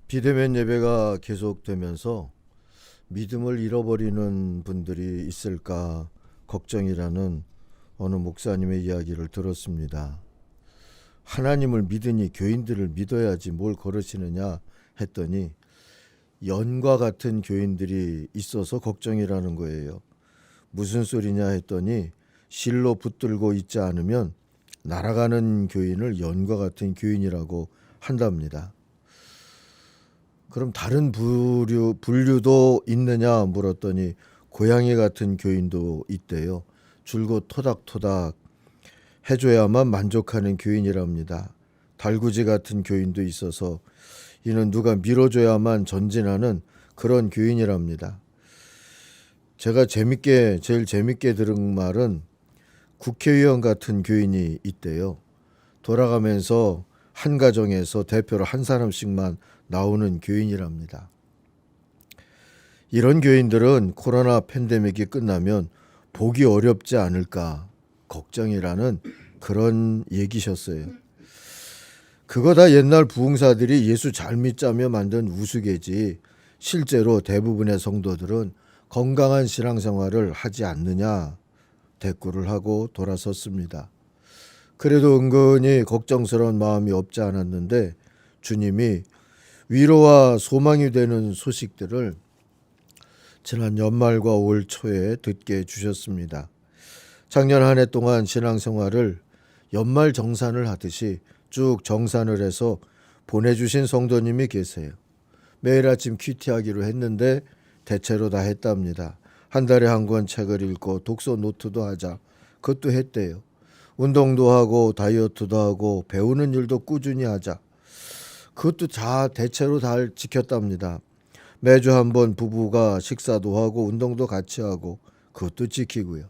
비대면 예배가 계속되면서 믿음을 잃어버리는 분들이 있을까 걱정이라는 어느 목사님의 이야기를 들었습니다. 하나님을 믿으니 교인들을 믿어야지 뭘 그러시느냐 했더니 연과 같은 교인들이 있어서 걱정이라는 거예요. 무슨 소리냐 했더니 실로 붙들고 있지 않으면 날아가는 교인을 연과 같은 교인이라고 한답니다. 그럼 다른 분류도 있느냐 물었더니 고양이 같은 교인도 있대요. 줄곧 토닥토닥 해줘야만 만족하는 교인이랍니다. 달구지 같은 교인도 있어서 이는 누가 밀어줘야만 전진하는 그런 교인이랍니다. 제가 제일 재밌게 들은 말은 국회의원 같은 교인이 있대요. 돌아가면서 한 가정에서 대표로 한 사람씩만 나오는 교인이랍니다. 이런 교인들은 코로나 팬데믹이 끝나면 보기 어렵지 않을까 걱정이라는 그런 얘기셨어요. 그거 다 옛날 부흥사들이 예수 잘 믿자며 만든 우스개지 실제로 대부분의 성도들은 건강한 신앙생활을 하지 않느냐 대꾸를 하고 돌아섰습니다. 그래도 은근히 걱정스러운 마음이 없지 않았는데 주님이 위로와 소망이 되는 소식들을 지난 연말과 올 초에 듣게 해주셨습니다. 작년 한 해 동안 신앙생활을 연말 정산을 하듯이 쭉 정산을 해서 보내주신 성도님이 계세요. 매일 아침 큐티하기로 했는데 대체로 다 했답니다. 한 달에 한 권 책을 읽고 독서 노트도 하자. 그것도 했대요. 운동도 하고 다이어트도 하고 배우는 일도 꾸준히 하자. 그것도 다 대체로 다 지켰답니다. 매주 한 번 부부가 식사도 하고 운동도 같이 하고 그것도 지키고요.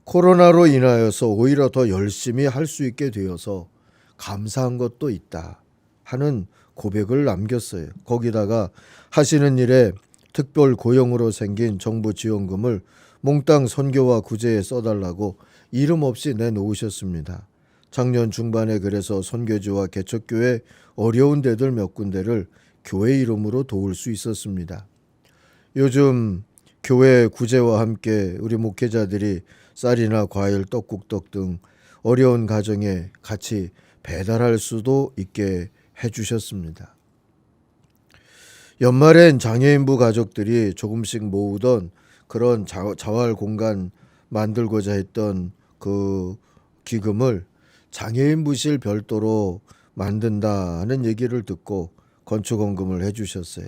코로나로 인하여서 오히려 더 열심히 할 수 있게 되어서 감사한 것도 있다 하는 고백을 남겼어요. 거기다가 하시는 일에 특별 고용으로 생긴 정부 지원금을 몽땅 선교와 구제에 써달라고 이름 없이 내놓으셨습니다. 작년 중반에 그래서 선교지와 개척교회 어려운 데들 몇 군데를 교회 이름으로 도울 수 있었습니다. 요즘 교회 구제와 함께 우리 목회자들이 쌀이나 과일, 떡국떡 등 어려운 가정에 같이 배달할 수도 있게 해주셨습니다. 연말엔 장애인부 가족들이 조금씩 모으던 그런 자활 공간 만들고자 했던 그 기금을 장애인부실 별도로 만든다는 얘기를 듣고 건축원금을 해주셨어요.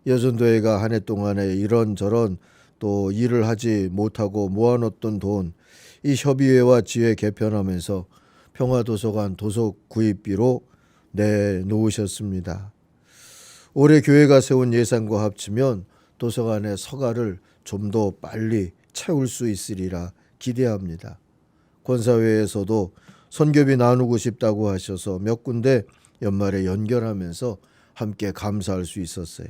여전도회가 한 해 동안에 이런저런 또 일을 하지 못하고 모아놓던 돈, 이 협의회와 지회 개편하면서 평화도서관 도서 구입비로 내놓으셨습니다. 올해 교회가 세운 예산과 합치면 도서관의 서가를 좀 더 빨리 채울 수 있으리라 기대합니다. 권사회에서도 선교비 나누고 싶다고 하셔서 몇 군데 연말에 연결하면서 함께 감사할 수 있었어요.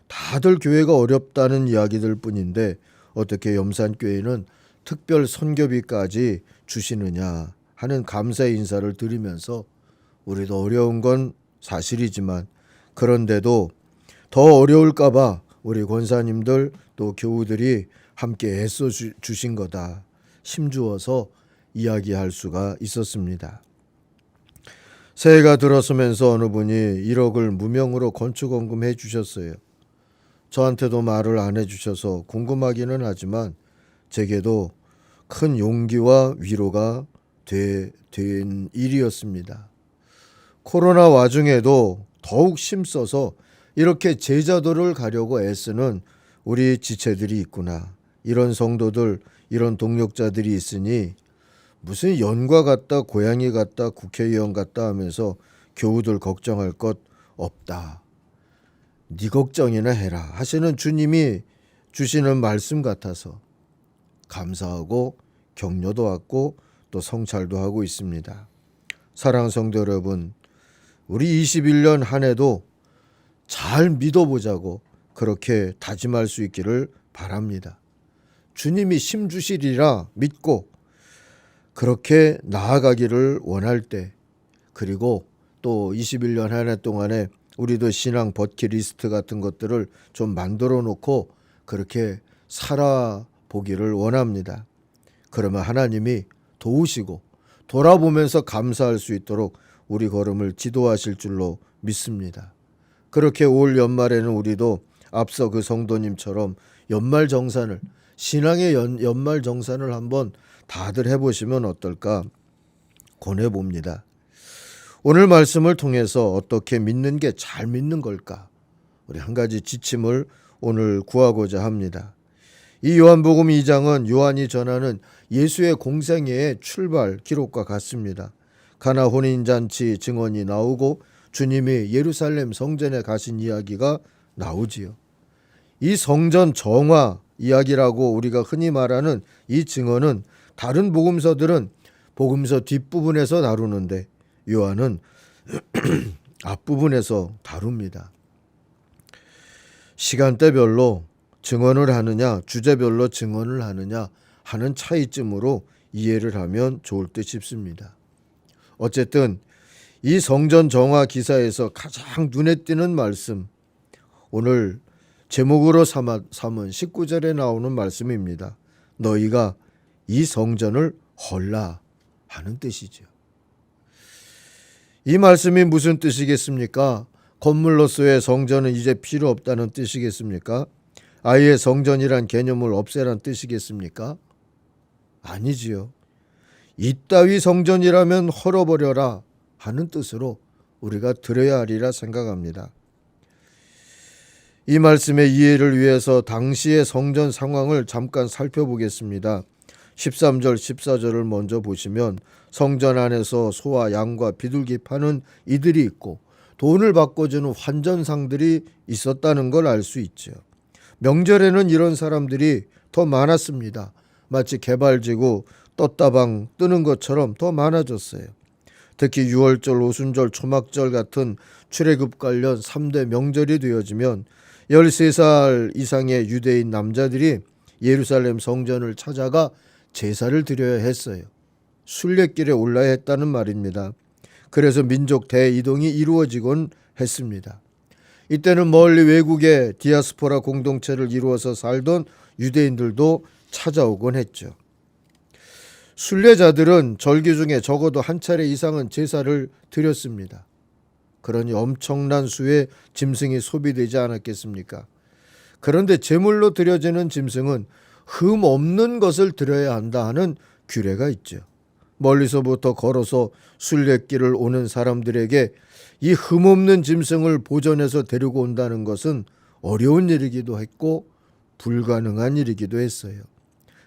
다들 교회가 어렵다는 이야기들 뿐인데 어떻게 염산교회는 특별 선교비까지 주시느냐 하는 감사의 인사를 드리면서 우리도 어려운 건 사실이지만 그런데도 더 어려울까 봐 우리 권사님들 또 교우들이 함께 애써 주신 거다 힘주어서 이야기할 수가 있었습니다. 새해가 들어서면서 어느 분이 1억을 무명으로 건축원금 해주셨어요. 저한테도 말을 안 해주셔서 궁금하기는 하지만 제게도 큰 용기와 위로가 된 일이었습니다. 코로나 와중에도 더욱 힘써서 이렇게 제자도를 가려고 애쓰는 우리 지체들이 있구나. 이런 성도들, 이런 동력자들이 있으니 무슨 연과 같다, 고양이 같다, 국회의원 같다 하면서 교우들 걱정할 것 없다. 네 걱정이나 해라 하시는 주님이 주시는 말씀 같아서 감사하고 격려도 받고 또 성찰도 하고 있습니다. 사랑하는 성도 여러분, 우리 21년 한 해도 잘 믿어보자고 그렇게 다짐할 수 있기를 바랍니다. 주님이 힘 주시리라 믿고 그렇게 나아가기를 원할 때, 그리고 또 21년 한 해 동안에 우리도 신앙 버킷리스트 같은 것들을 좀 만들어 놓고 그렇게 살아보기를 원합니다. 그러면 하나님이 도우시고 돌아보면서 감사할 수 있도록 우리 걸음을 지도하실 줄로 믿습니다. 그렇게 올 연말에는 우리도 앞서 그 성도님처럼 연말정산을, 신앙의 연말정산을 한번 다들 해보시면 어떨까 권해봅니다. 오늘 말씀을 통해서 어떻게 믿는 게 잘 믿는 걸까? 우리 한 가지 지침을 오늘 구하고자 합니다. 이 요한복음 2장은 요한이 전하는 예수의 공생애의 출발 기록과 같습니다. 가나 혼인잔치 증언이 나오고 주님이 예루살렘 성전에 가신 이야기가 나오지요. 이 성전 정화 이야기라고 우리가 흔히 말하는 이 증언은 다른 복음서들은 복음서 뒷부분에서 다루는데 요한은 앞부분에서 다룹니다. 시간대별로 증언을 하느냐, 주제별로 증언을 하느냐 하는 차이점으로 이해를 하면 좋을 듯 싶습니다. 어쨌든 이 성전 정화 기사에서 가장 눈에 띄는 말씀, 오늘 제목으로 삼은 19절에 나오는 말씀입니다. 너희가 이 성전을 헐라 하는 뜻이죠. 이 말씀이 무슨 뜻이겠습니까? 건물로서의 성전은 이제 필요 없다는 뜻이겠습니까? 아예 성전이란 개념을 없애란 뜻이겠습니까? 아니지요. 이따위 성전이라면 헐어버려라 하는 뜻으로 우리가 들어야 하리라 생각합니다. 이 말씀의 이해를 위해서 당시의 성전 상황을 잠깐 살펴보겠습니다. 13절 14절을 먼저 보시면 성전 안에서 소와 양과 비둘기 파는 이들이 있고 돈을 바꿔주는 환전상들이 있었다는 걸 알 수 있죠. 명절에는 이런 사람들이 더 많았습니다. 마치 개발지구 떴다방 뜨는 것처럼 더 많아졌어요. 특히 유월절, 오순절, 초막절 같은 출애굽 관련 3대 명절이 되어지면 13살 이상의 유대인 남자들이 예루살렘 성전을 찾아가 제사를 드려야 했어요. 순례길에 올라야 했다는 말입니다. 그래서 민족 대이동이 이루어지곤 했습니다. 이때는 멀리 외국에 디아스포라 공동체를 이루어서 살던 유대인들도 찾아오곤 했죠. 순례자들은 절기 중에 적어도 한 차례 이상은 제사를 드렸습니다. 그러니 엄청난 수의 짐승이 소비되지 않았겠습니까? 그런데 제물로 드려지는 짐승은 흠 없는 것을 드려야 한다 하는 규례가 있죠. 멀리서부터 걸어서 순례길을 오는 사람들에게 이 흠없는 짐승을 보존해서 데리고 온다는 것은 어려운 일이기도 했고 불가능한 일이기도 했어요.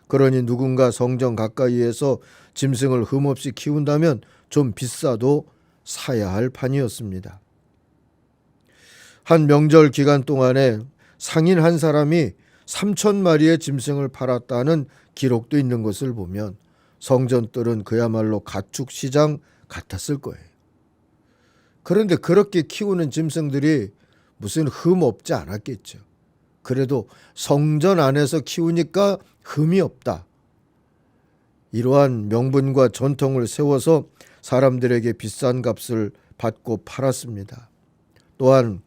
그러니 누군가 성전 가까이에서 짐승을 흠없이 키운다면 좀 비싸도 사야 할 판이었습니다. 한 명절 기간 동안에 상인 한 사람이 3,000마리의 짐승을 팔았다는 기록도 있는 것을 보면 성전뜰은 그야말로 가축시장 같았을 거예요. 그런데 그렇게 키우는 짐승들이 무슨 흠 없지 않았겠죠. 그래도 성전 안에서 키우니까 흠이 없다. 이러한 명분과 전통을 세워서 사람들에게 비싼 값을 받고 팔았습니다. 또한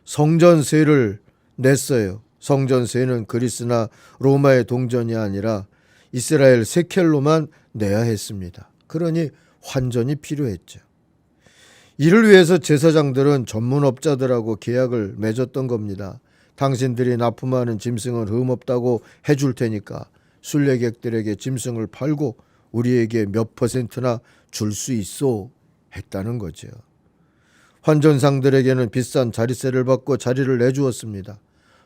성전세를 냈어요. 성전세는 그리스나 로마의 동전이 아니라 이스라엘 세켈로만 내야 했습니다. 그러니 환전이 필요했죠. 이를 위해서 제사장들은 전문업자들하고 계약을 맺었던 겁니다. 당신들이 납품하는 짐승은 흠없다고 해줄 테니까 순례객들에게 짐승을 팔고 우리에게 몇 퍼센트나 줄 수 있어 했다는 거죠. 환전상들에게는 비싼 자리세를 받고 자리를 내주었습니다.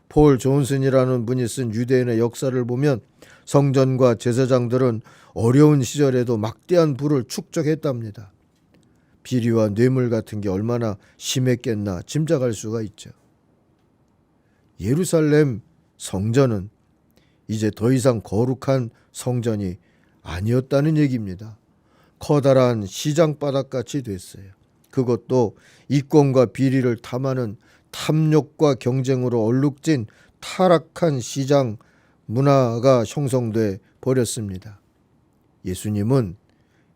폴 존슨이라는 분이 쓴 유대인의 역사를 보면 성전과 제사장들은 어려운 시절에도 막대한 부를 축적했답니다. 비리와 뇌물 같은 게 얼마나 심했겠나 짐작할 수가 있죠. 예루살렘 성전은 이제 더 이상 거룩한 성전이 아니었다는 얘기입니다. 커다란 시장 바닥같이 됐어요. 그것도 이권과 비리를 탐하는 탐욕과 경쟁으로 얼룩진 타락한 시장 문화가 형성돼 버렸습니다. 예수님은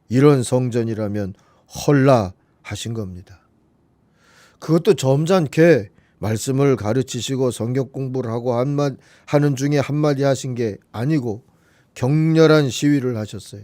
이런 성전이라면 헐라 하신 겁니다. 그것도 점잖게 말씀을 가르치시고 성경 공부를 하고 하는 중에 한마디 하신 게 아니고 격렬한 시위를 하셨어요.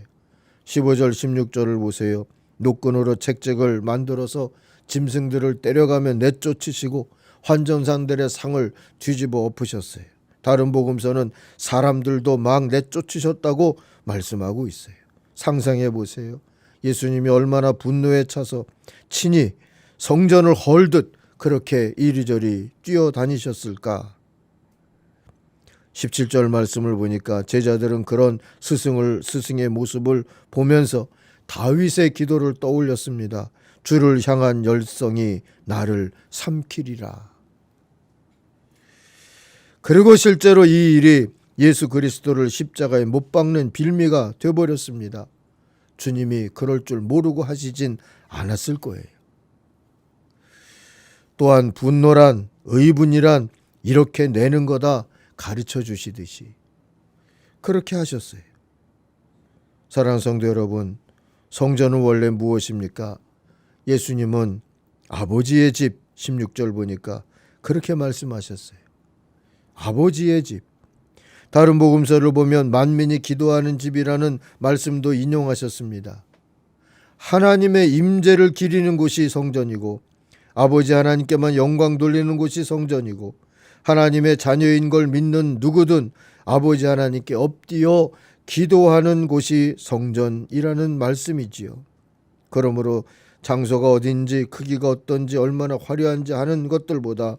15절 16절을 보세요. 노끈으로 책책을 만들어서 짐승들을 때려가며 내쫓으시고 환전상들의 상을 뒤집어 엎으셨어요. 다른 복음서는 사람들도 막 내쫓으셨다고 말씀하고 있어요. 상상해 보세요. 예수님이 얼마나 분노에 차서 친히 성전을 헐듯 그렇게 이리저리 뛰어다니셨을까. 17절 말씀을 보니까 제자들은 그런 스승의 모습을 보면서 다윗의 기도를 떠올렸습니다. 주를 향한 열성이 나를 삼키리라. 그리고 실제로 이 일이 예수 그리스도를 십자가에 못 박는 빌미가 되어버렸습니다. 주님이 그럴 줄 모르고 하시진 않았을 거예요. 또한 분노란, 의분이란 이렇게 내는 거다 가르쳐 주시듯이 그렇게 하셨어요. 사랑하는 성도 여러분, 성전은 원래 무엇입니까? 예수님은 아버지의 집 16절 보니까 그렇게 말씀하셨어요. 아버지의 집. 다른 복음서를 보면 만민이 기도하는 집이라는 말씀도 인용하셨습니다. 하나님의 임재를 기리는 곳이 성전이고 아버지 하나님께만 영광 돌리는 곳이 성전이고 하나님의 자녀인 걸 믿는 누구든 아버지 하나님께 엎드려 기도하는 곳이 성전이라는 말씀이지요. 그러므로 장소가 어딘지 크기가 어떤지 얼마나 화려한지 하는 것들보다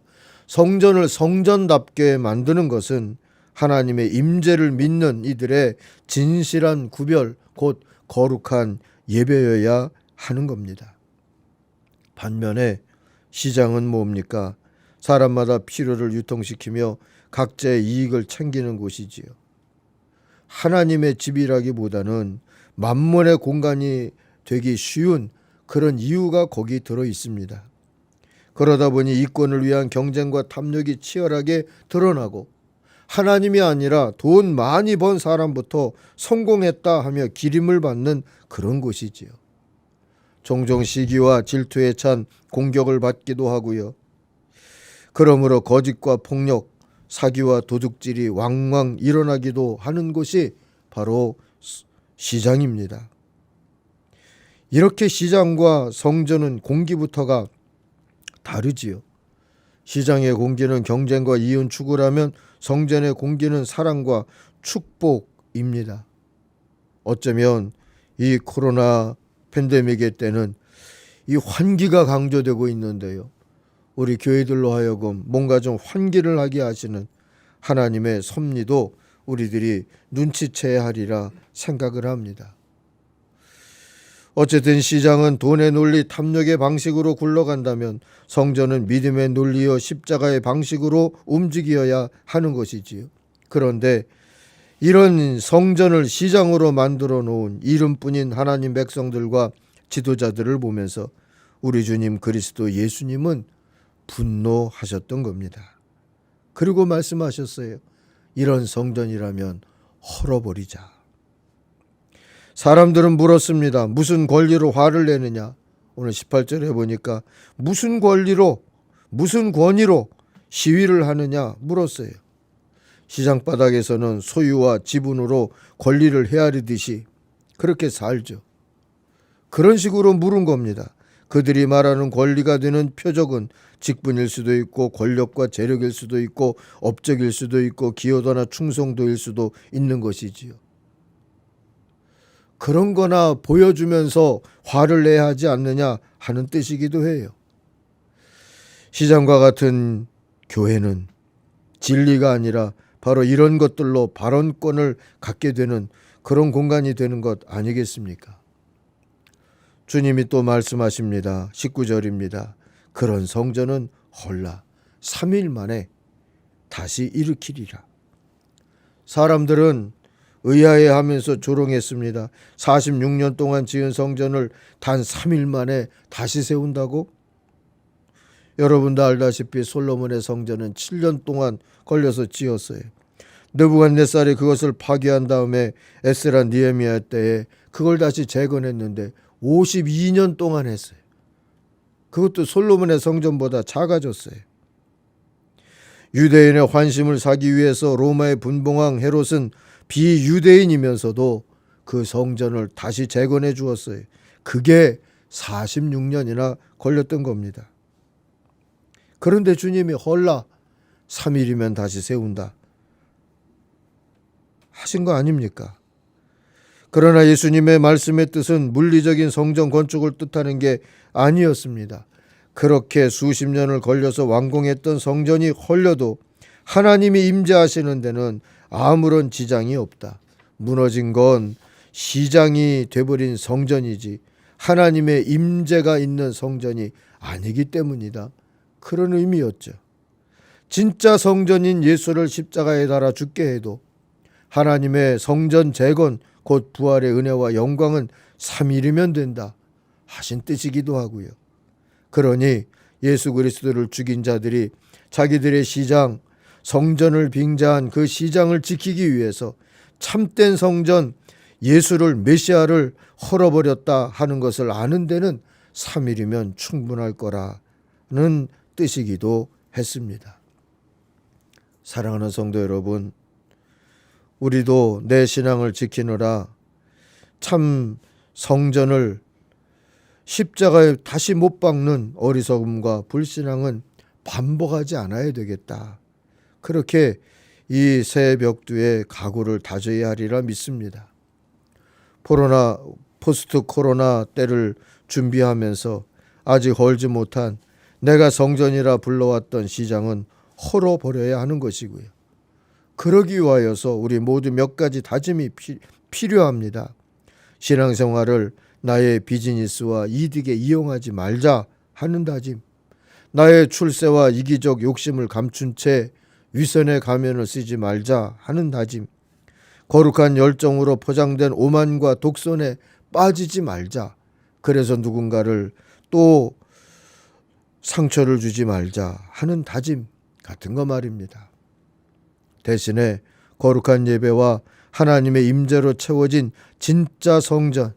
성전을 성전답게 만드는 것은 하나님의 임재를 믿는 이들의 진실한 구별, 곧 거룩한 예배여야 하는 겁니다. 반면에 시장은 뭡니까? 사람마다 필요를 유통시키며 각자의 이익을 챙기는 곳이지요. 하나님의 집이라기보다는 만몬의 공간이 되기 쉬운 그런 이유가 거기 들어 있습니다. 그러다 보니 이권을 위한 경쟁과 탐욕이 치열하게 드러나고 하나님이 아니라 돈 많이 번 사람부터 성공했다 하며 기림을 받는 그런 곳이지요. 종종 시기와 질투에 찬 공격을 받기도 하고요. 그러므로 거짓과 폭력, 사기와 도둑질이 왕왕 일어나기도 하는 곳이 바로 시장입니다. 이렇게 시장과 성전은 공기부터가 다르지요. 시장의 공기는 경쟁과 이윤 추구라면 성전의 공기는 사랑과 축복입니다. 어쩌면 이 코로나 팬데믹의 때는 이 환기가 강조되고 있는데요. 우리 교회들로 하여금 뭔가 좀 환기를 하게 하시는 하나님의 섭리도 우리들이 눈치채야 하리라 생각을 합니다. 어쨌든 시장은 돈의 논리, 탐욕의 방식으로 굴러간다면 성전은 믿음의 논리여 십자가의 방식으로 움직여야 하는 것이지요. 그런데 이런 성전을 시장으로 만들어 놓은 이름뿐인 하나님 백성들과 지도자들을 보면서 우리 주님 그리스도 예수님은 분노하셨던 겁니다. 그리고 말씀하셨어요. 이런 성전이라면 헐어버리자. 사람들은 물었습니다. 무슨 권리로 화를 내느냐? 오늘 18절에 보니까 무슨 권리로, 무슨 권위로 시위를 하느냐 물었어요. 시장 바닥에서는 소유와 지분으로 권리를 헤아리듯이 그렇게 살죠. 그런 식으로 물은 겁니다. 그들이 말하는 권리가 되는 표적은 직분일 수도 있고 권력과 재력일 수도 있고 업적일 수도 있고 기여도나 충성도일 수도 있는 것이지요. 그런 거나 보여주면서 화를 내야 하지 않느냐 하는 뜻이기도 해요. 시장과 같은 교회는 진리가 아니라 바로 이런 것들로 발언권을 갖게 되는 그런 공간이 되는 것 아니겠습니까? 주님이 또 말씀하십니다. 19절입니다. 그런 성전은 헐라 3일 만에 다시 일으키리라. 사람들은 의아해하면서 조롱했습니다. 46년 동안 지은 성전을 단 3일 만에 다시 세운다고? 여러분도 알다시피 솔로몬의 성전은 7년 동안 걸려서 지었어요. 느부갓네살이 그것을 파괴한 다음에 에스라 니에미야 때에 그걸 다시 재건했는데 52년 동안 했어요. 그것도 솔로몬의 성전보다 작아졌어요. 유대인의 환심을 사기 위해서 로마의 분봉왕 헤롯은 비유대인이면서도 그 성전을 다시 재건해 주었어요. 그게 46년이나 걸렸던 겁니다. 그런데 주님이 헐라 3일이면 다시 세운다 하신 거 아닙니까? 그러나 예수님의 말씀의 뜻은 물리적인 성전 건축을 뜻하는 게 아니었습니다. 그렇게 수십 년을 걸려서 완공했던 성전이 헐려도 하나님이 임재하시는 데는 아무런 지장이 없다. 무너진 건 시장이 돼버린 성전이지 하나님의 임재가 있는 성전이 아니기 때문이다. 그런 의미였죠. 진짜 성전인 예수를 십자가에 달아 죽게 해도 하나님의 성전 재건 곧 부활의 은혜와 영광은 3일이면 된다 하신 뜻이기도 하고요. 그러니 예수 그리스도를 죽인 자들이 자기들의 시장, 성전을 빙자한 그 시장을 지키기 위해서 참된 성전 예수를 메시아를 헐어버렸다 하는 것을 아는 데는 3일이면 충분할 거라는 뜻이기도 했습니다. 사랑하는 성도 여러분, 우리도 내 신앙을 지키느라 참 성전을 십자가에 다시 못 박는 어리석음과 불신앙은 반복하지 않아야 되겠다. 그렇게 이 새 벽두에 각오를 다져야 하리라 믿습니다. 포스트 코로나 때를 준비하면서 아직 헐지 못한 내가 성전이라 불러왔던 시장은 헐어버려야 하는 것이고요. 그러기 위하여서 우리 모두 몇 가지 다짐이 필요합니다. 신앙생활을 나의 비즈니스와 이득에 이용하지 말자 하는 다짐, 나의 출세와 이기적 욕심을 감춘 채 위선의 가면을 쓰지 말자 하는 다짐, 거룩한 열정으로 포장된 오만과 독선에 빠지지 말자, 그래서 누군가를 또 상처를 주지 말자 하는 다짐 같은 거 말입니다. 대신에 거룩한 예배와 하나님의 임재로 채워진 진짜 성전,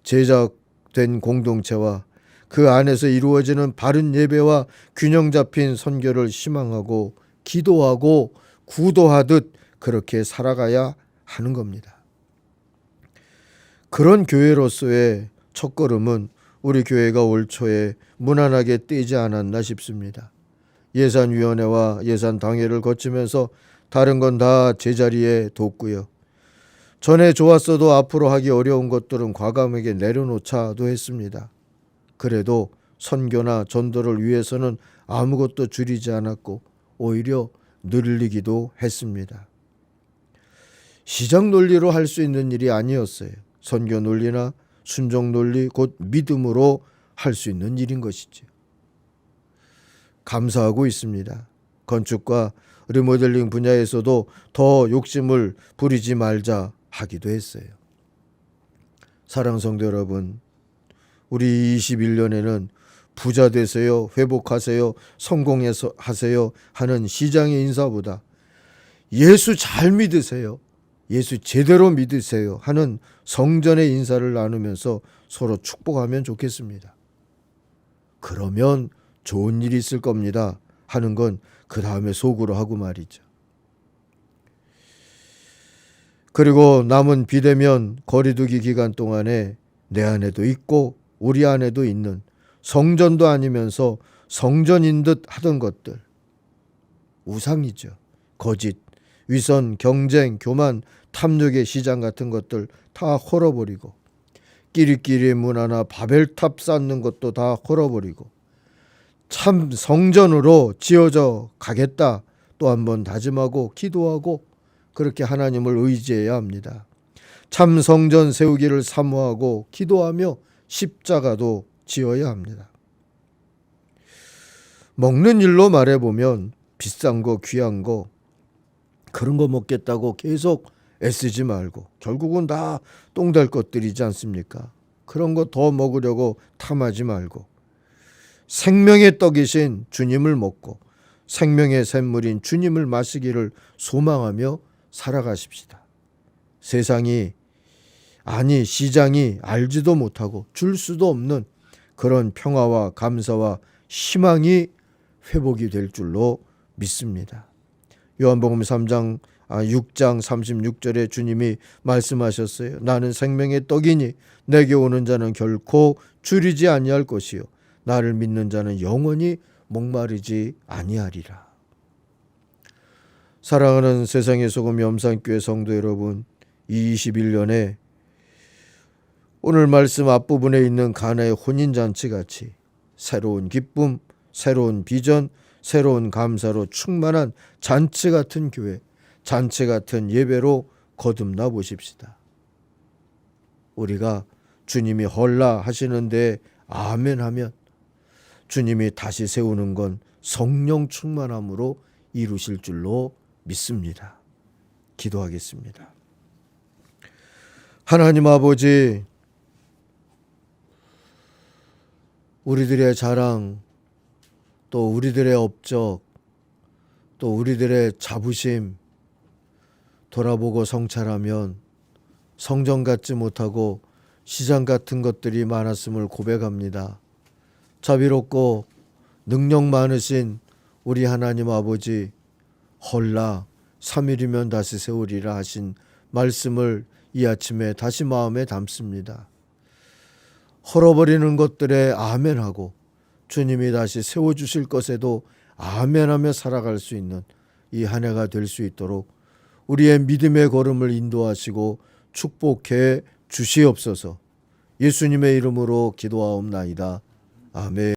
제작된 공동체와 그 안에서 이루어지는 바른 예배와 균형 잡힌 선교를 희망하고 기도하고 구도하듯 그렇게 살아가야 하는 겁니다. 그런 교회로서의 첫걸음은 우리 교회가 올 초에 무난하게 떼지 않았나 싶습니다. 예산위원회와 예산당회를 거치면서 다른 건 다 제자리에 뒀고요. 전에 좋았어도 앞으로 하기 어려운 것들은 과감하게 내려놓자도 했습니다. 그래도 선교나 전도를 위해서는 아무것도 줄이지 않았고 오히려 늘리기도 했습니다. 시장 논리로 할 수 있는 일이 아니었어요. 선교 논리나 순종 논리 곧 믿음으로 할 수 있는 일인 것이죠. 감사하고 있습니다. 건축과 리모델링 분야에서도 더 욕심을 부리지 말자 하기도 했어요. 사랑하는 성도 여러분, 우리 21년에는 부자 되세요, 회복하세요, 성공해서 하세요 하는 시장의 인사보다 예수 잘 믿으세요, 예수 제대로 믿으세요 하는 성전의 인사를 나누면서 서로 축복하면 좋겠습니다. 그러면 좋은 일이 있을 겁니다 하는 건 그 다음에 속으로 하고 말이죠. 그리고 남은 비대면 거리두기 기간 동안에 내 안에도 있고 우리 안에도 있는 성전도 아니면서 성전인 듯 하던 것들, 우상이죠. 거짓, 위선, 경쟁, 교만, 탐욕의 시장 같은 것들 다 헐어버리고 끼리끼리 문화나 바벨탑 쌓는 것도 다 헐어버리고 참 성전으로 지어져 가겠다 또 한 번 다짐하고 기도하고 그렇게 하나님을 의지해야 합니다. 참 성전 세우기를 사모하고 기도하며 십자가도 지어야 합니다. 먹는 일로 말해보면 비싼 거 귀한 거 그런 거 먹겠다고 계속 애쓰지 말고 결국은 다 똥될 것들이지 않습니까? 그런 거 더 먹으려고 탐하지 말고 생명의 떡이신 주님을 먹고 생명의 샘물인 주님을 마시기를 소망하며 살아가십시다. 세상이, 아니 시장이 알지도 못하고 줄 수도 없는 그런 평화와 감사와 희망이 회복이 될 줄로 믿습니다. 요한복음 6장 36절에 주님이 말씀하셨어요. 나는 생명의 떡이니 내게 오는 자는 결코 줄이지 아니할 것이요 나를 믿는 자는 영원히 목마르지 아니하리라. 사랑하는 세상의 소금 염산교회 성도 여러분, 이 21년에 오늘 말씀 앞부분에 있는 가나의 혼인잔치같이 새로운 기쁨, 새로운 비전, 새로운 감사로 충만한 잔치 같은 교회, 잔치 같은 예배로 거듭나 보십시다. 우리가 주님이 헐라 하시는데 아멘 하면 주님이 다시 세우는 건 성령 충만함으로 이루실 줄로 믿습니다. 기도하겠습니다. 하나님 아버지, 우리들의 자랑, 또 우리들의 업적, 또 우리들의 자부심 돌아보고 성찰하면 성전 같지 못하고 시장 같은 것들이 많았음을 고백합니다. 자비롭고 능력 많으신 우리 하나님 아버지, 헐라 3일이면 다시 세우리라 하신 말씀을 이 아침에 다시 마음에 담습니다. 헐어버리는 것들에 아멘하고 주님이 다시 세워주실 것에도 아멘하며 살아갈 수 있는 이 한 해가 될 수 있도록 우리의 믿음의 걸음을 인도하시고 축복해 주시옵소서. 예수님의 이름으로 기도하옵나이다. 아멘.